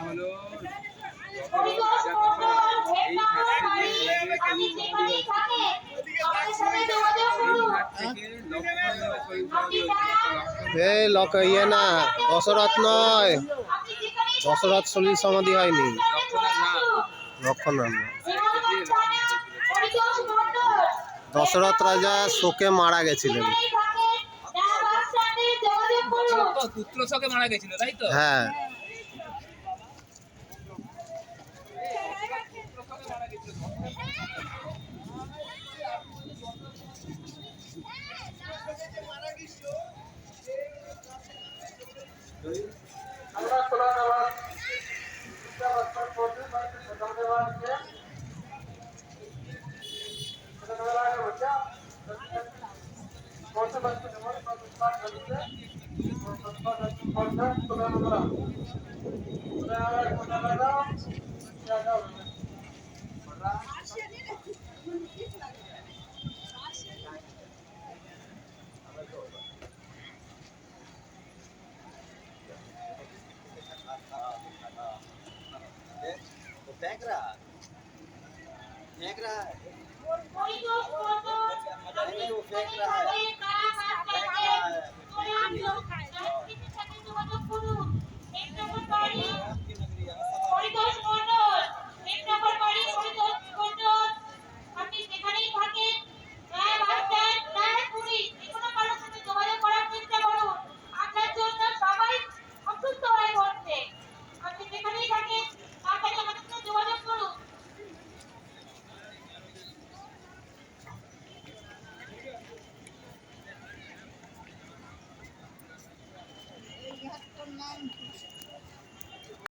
হলো এই ঘাট থেকে এই লক ইয়ে না, দশরথ নয়, দশরথ সলিল সমাধি হয়নি, লক্ষণ দশরথ রাজা শোকে মারা গেছিলেন। পুত্র শোকে মারা গেছিল, তাই তো? হ্যাঁ।